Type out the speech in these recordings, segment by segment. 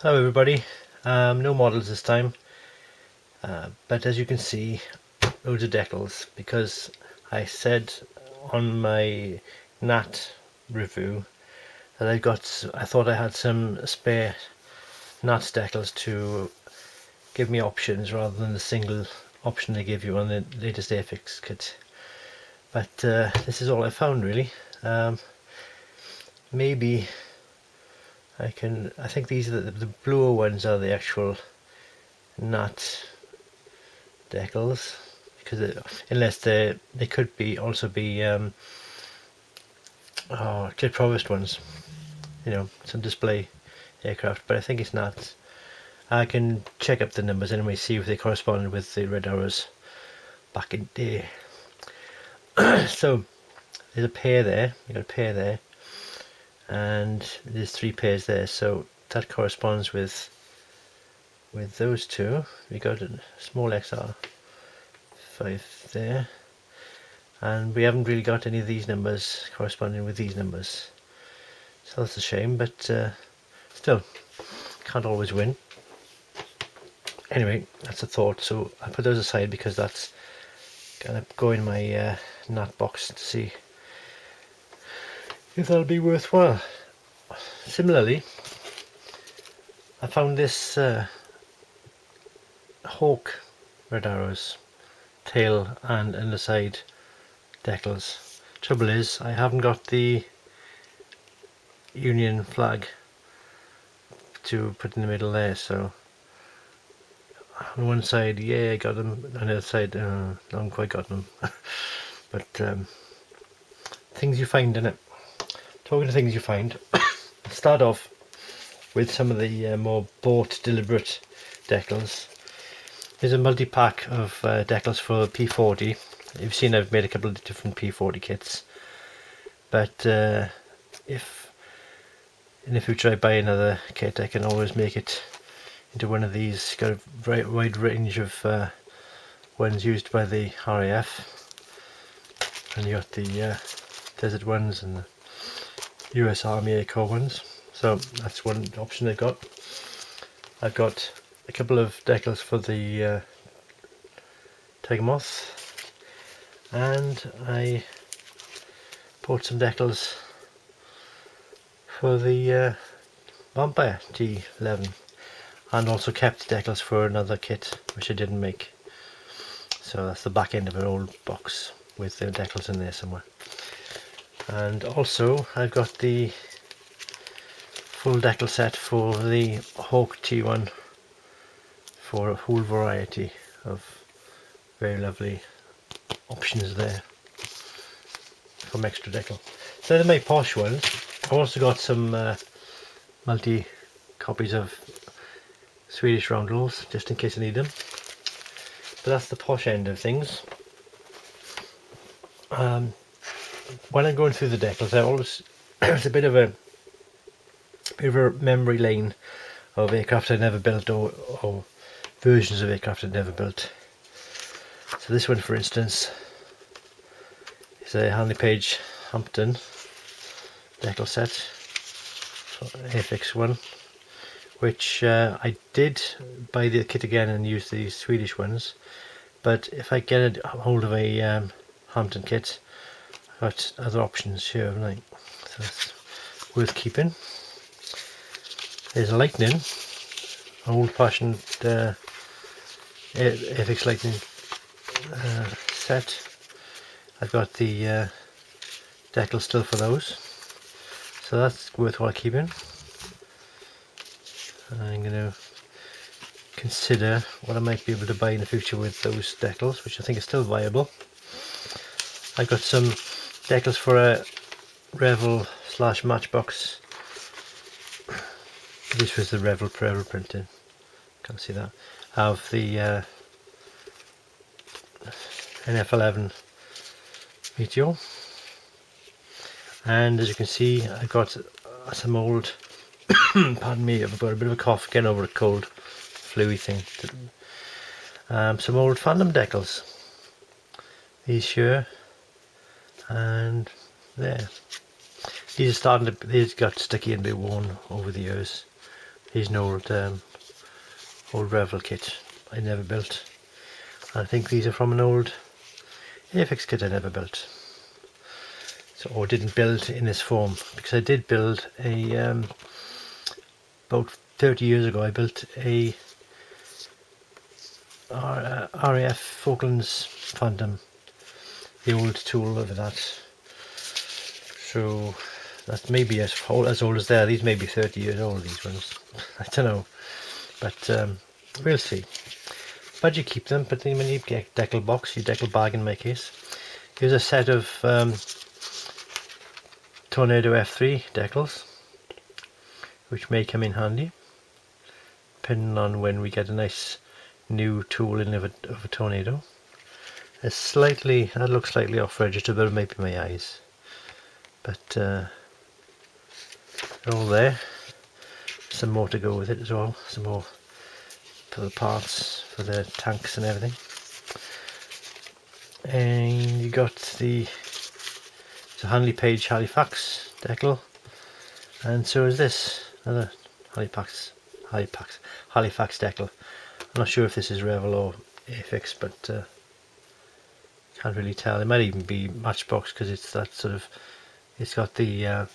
Hello everybody, no models this time, but as you can see, loads of decals, because I said on my nat review that I thought I had some spare nat decals to give me options rather than the single option they give you on the latest Airfix kit. But this is all I found really. Maybe I think these are the bluer ones are the actual nut decals, because unless they could be also be jet provost ones, some display aircraft, but I think it's not. I can check up the numbers anyway, see if they correspond with the red arrows back in day. So there's a pair there, you got a pair there, and there's 3 pairs there, so that corresponds with those two. We got a small XR5 there, and we haven't really got any of these numbers corresponding with these numbers, so that's a shame, but still can't always win. Anyway, that's a thought, so I put those aside because that's gonna go in my nut box to see if that'll be worthwhile. Similarly, I found this hawk red arrows, tail and underside decals. Trouble is, I haven't got the Union flag to put in the middle there, so on one side, yeah, I got them, on the other side, I haven't quite got them. But things you find in it. Talking to things you find, start off with some of the more bought deliberate decals. There's a multi-pack of decals for P40. You've seen I've made a couple of different P40 kits, but if in the future I buy another kit, I can always make it into one of these. Got a very wide range of ones used by the RAF, and you got the desert ones and the US Army Air Corps ones, so that's one option I've got. I've got a couple of decals for the Tiger Moth, and I bought some decals for the Vampire T11, and also kept decals for another kit which I didn't make. So that's the back end of an old box with the decals in there somewhere. And also I've got the full decal set for the Hawk T1 for a whole variety of very lovely options there from extra decal. So they're my posh ones. I've also got some multi copies of Swedish roundels just in case I need them. But that's the posh end of things. When I'm going through the decals, I always it's a bit of a memory lane of aircraft I never built, or versions of aircraft I never built. So this one, for instance, is a Handley Page Hampton decal set, Airfix one, which I did buy the kit again and use the Swedish ones, but if I get a hold of a Hampton kit, I've got other options here, haven't I? So it's worth keeping. There's a Lightning, an old-fashioned Airfix Lightning set. I've got the decal still for those, so that's worthwhile keeping. I'm going to consider what I might be able to buy in the future with those decals, which I think is still viable. I've got some decals for a Revel / Matchbox. This was the Revel printing. Can't see that. I have the NF11 Meteor, and as you can see, I've got some old pardon me, I've got a bit of a cough, getting over a cold flu-y thing. Some old Phantom decals, these here and there. These got sticky and a bit worn over the years. Here's an old Revel kit I never built. I think these are from an old Apex kit I never built. So, or didn't build in this form, because I did build a about 30 years ago. I built a RAF Falklands Phantom, the old tool of that. So that may be as old as there. These may be 30 years old, these ones. I don't know, but we'll see. But you keep them, but then when you get decal box, you decal bag in my case. Here's a set of Tornado F3 decals, which may come in handy, depending on when we get a nice new tool in of a Tornado. That looks slightly off register, but maybe my eyes. But they're all there. Some more to go with it as well. Some more for the parts, for the tanks and everything. And you got it's a Handley Page Halifax decal, and so is this another Halifax decal. I'm not sure if this is Revel or Afix, but can't really tell. It might even be Matchbox, because it's that sort of, it's got the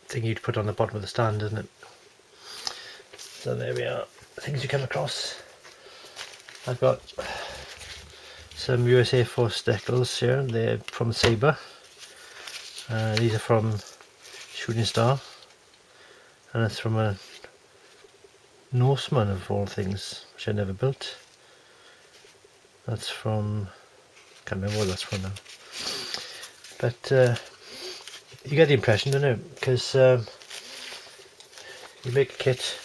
thing you'd put on the bottom of the stand, isn't it? So there we are, things you come across. I've got some USA Force decals here. They're from Sabre. These are from Shooting Star, and it's from a Norseman of all things, which I never built. That's from, can't remember what that's from now. But you get the impression, don't you? Because you make a kit.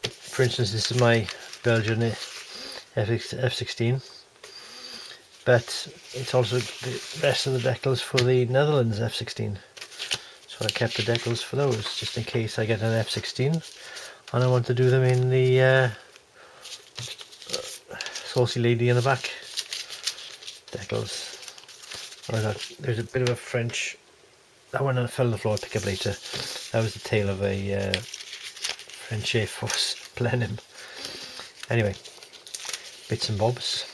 For instance, this is my Belgian F16, but it's also the rest of the decals for the Netherlands F16. So I kept the decals for those, just in case I get an F16 and I want to do them in the Saucy Lady in the back decals. There's a bit of a French, that one fell on the floor, I'll pick up later. That was the tail of a French Air Force plenum. Anyway, bits and bobs.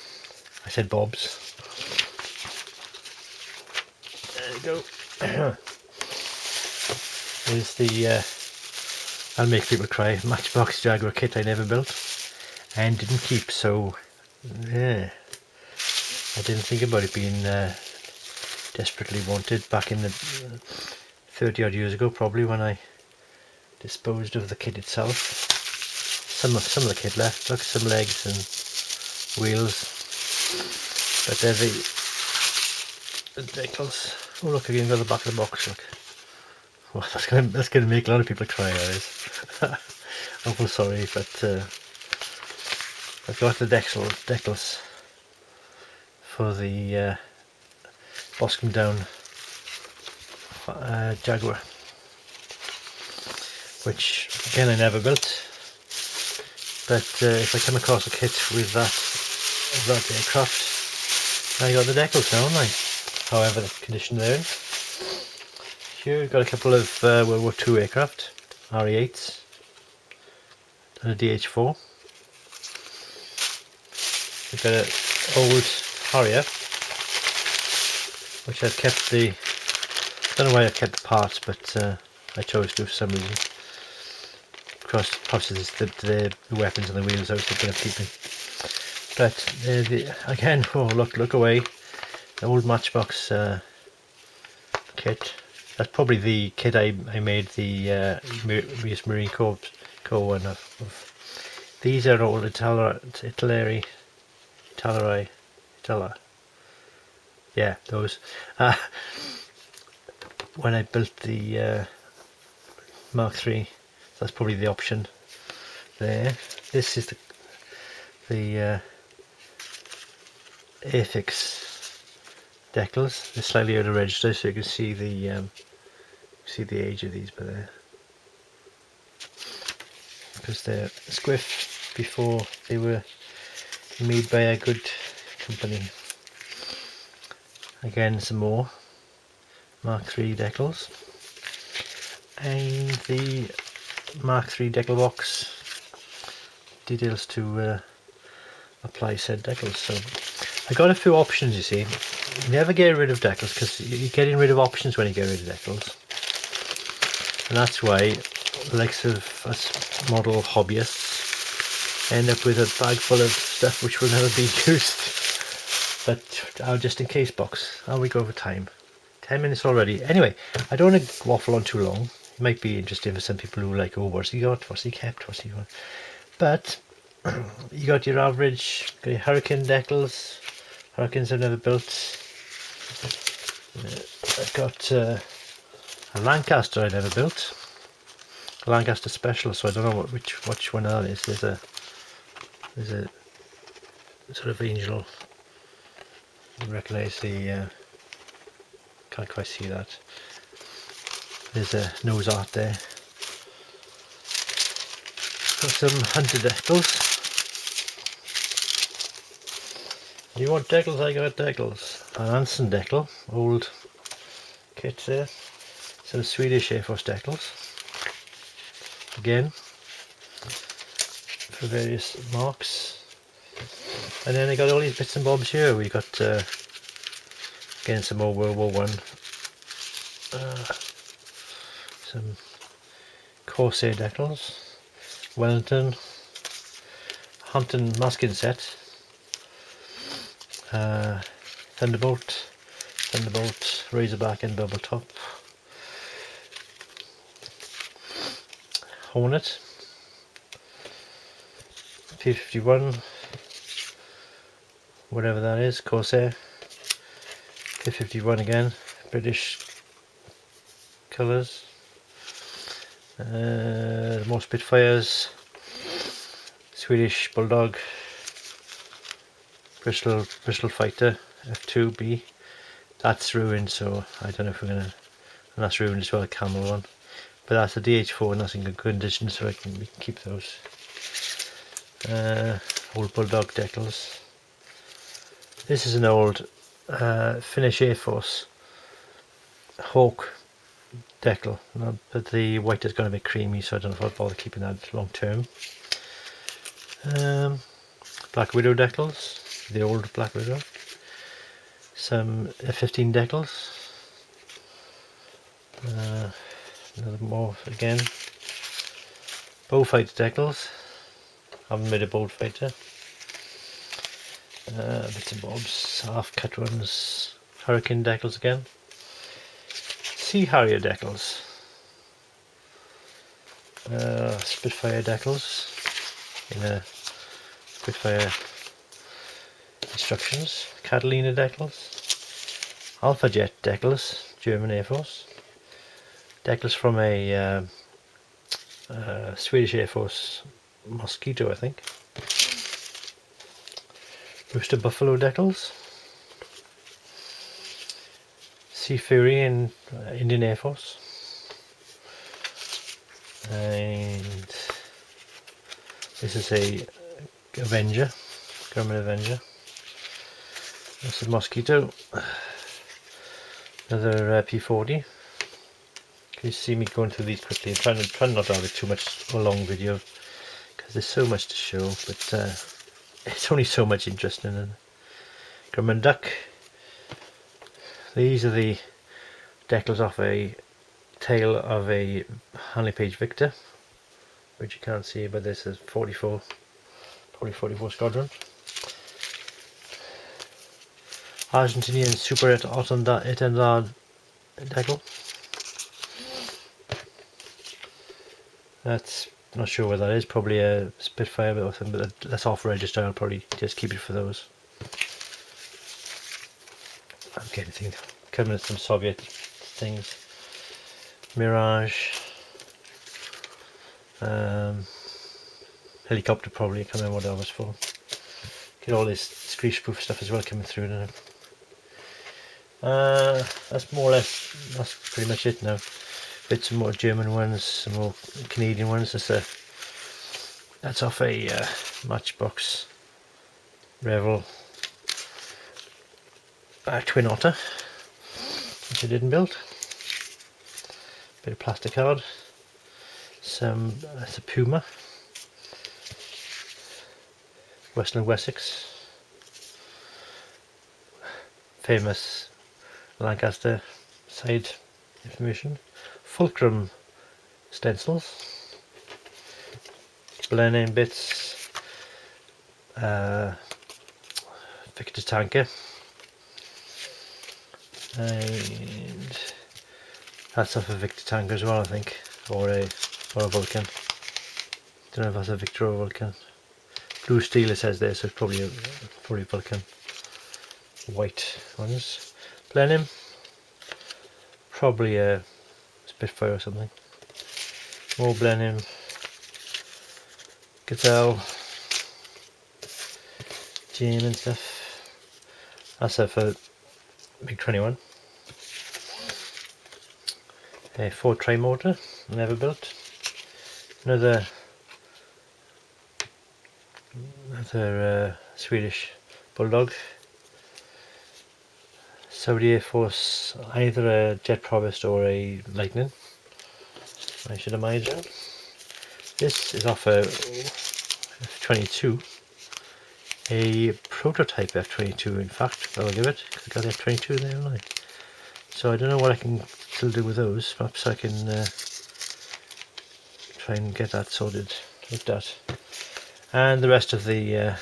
I said bobs. There we go. Here's the I'll make people cry, Matchbox Jaguar kit I never built and didn't keep, so yeah, I didn't think about it being desperately wanted back in the 30 odd years ago, probably, when I disposed of the kit itself. Some of the kit left, look, some legs and wheels, but they're the decals. Oh look, again got the back of the box, look. Well, that's gonna make a lot of people cry, that is. I'm so sorry, but I've got the decals for the Boscombe Down Jaguar, which again I never built, but if I come across a kit with that aircraft, I got the decals now, haven't I? However the condition they're in. Here we've got a couple of World War II aircraft, RE8s and a DH4. We've got an old Harrier, which I've kept the, I don't know why I've kept the parts, but I chose to for some reason. Perhaps it's the weapons and the wheels I was thinking of keeping. But again, oh look away, the old Matchbox kit. That's probably the kit I made the US Marine Corps one of. These are all Italeri. Yeah, those. When I built the Mark III, that's probably the option there. This is the Afix decals. They're slightly out of register, so you can see the age of these by there, because they're squiff before they were made by a good company. Again, some more Mark III decals, and the Mark III decal box. Details to apply said decals. So I got a few options, you see. Never get rid of decals because you're getting rid of options when you get rid of decals. And that's why the likes of us model hobbyists end up with a bag full of stuff which will never be used. But our just in case box. How we go over time? 10 minutes already. Anyway, I don't want to waffle on too long. It might be interesting for some people who like, oh, what's he got? What's he kept? What's he got? But you got your average, got your Hurricane decals. Hurricanes I've never built. I've got a Lancaster I never built. A Lancaster Special, so I don't know which one that is. There's a sort of angel. You recognise the can't quite see that. There's a nose art there. Got some hunter decals. You want decals? I got decals. An Anson decal, old kit there. Some Swedish Air Force decals. Again, for various marks. And then I got all these bits and bobs here. We got again some more World War One. Some Corsair decals. Wellington. Hunting masking set. Thunderbolt, Razorback and Bubble Top, Hornet, P51, whatever that is, Corsair, P51 again, British colours, more Spitfires, Swedish Bulldog, Bristol Fighter F2B. That's ruined, so I don't know if we're gonna. And that's ruined as well, a camel one. But that's a DH4 and that's in good condition, so we can keep those. Old Bulldog decals. This is an old Finnish Air Force Hawk decal, but the white is going to be creamy, so I don't know if I'll bother keeping that long term. Black Widow decals. The old Black Widow, some F-15 decals, another more again, Bullfighter decals, haven't made a Bullfighter, bits and bobs, half cut ones, Hurricane decals again, Sea Harrier decals, Spitfire decals, in a Spitfire instructions, Catalina decals, Alpha Jet decals, German Air Force, decals from a Swedish Air Force Mosquito, I think, Rooster Buffalo decals, Sea Fury in Indian Air Force, and this is a Avenger, Grumman Avenger. This is Mosquito, another P40. Can you see me going through these quickly? I'm trying not to have it too much a long video because there's so much to show, but it's only so much interest in it. Grumman Duck. These are the decals off a tail of a Hanley Page Victor, which you can't see, but this is 44 Squadron. Argentinian Super 800 decal. That's not sure what that is. Probably a Spitfire or something, but that's off register. I'll probably just keep it for those. I'm getting coming with some Soviet things. Mirage. Helicopter probably. I can't remember what that was for. Get all this greaseproof stuff as well coming through now. That's more or less, that's pretty much it now. Bits of more German ones, some more Canadian ones. That's off a Matchbox Revel Twin Otter, which I didn't build. Bit of plastic card. That's a Puma, Western Wessex, famous Lancaster side information, fulcrum stencils, blending bits, Victor Tanker, and that's off a Victor Tanker as well, I think, or a Vulcan. Don't know if that's a Victor or a Vulcan. Blue steel it says there, so it's probably Vulcan. White ones. Blenheim, probably a Spitfire or something. More Blenheim. Decal, Gene and stuff. That's it for Big 21. A 4-tray motor, never built. Another Swedish Bulldog. Saudi Air Force, either a Jet Provost or a Lightning, I should imagine. This is off a F-22, a prototype F-22 in fact, I'll give it, because I got F-22 there, haven't I? So I don't know what I can still do with those. Perhaps I can try and get that sorted, looked at. And the rest of the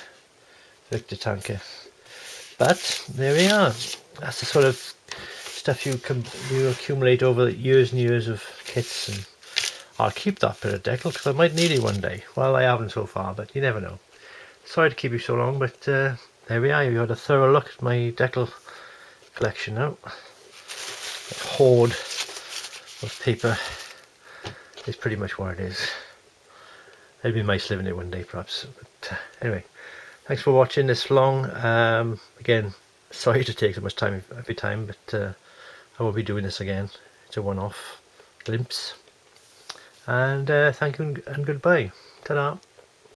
Victor Tanker. But there we are. That's the sort of stuff you accumulate over years and years of kits, and I'll keep that bit of decal because I might need it one day. Well, I haven't so far, but you never know. Sorry to keep you so long, but there we are. You had a thorough look at my decal collection now. A hoard of paper is pretty much what it is. It'd be nice living it one day, perhaps. But anyway, thanks for watching this long. Again, sorry to take so much time every time, but I will be doing this again. It's a one-off glimpse. And thank you and goodbye. Ta-da.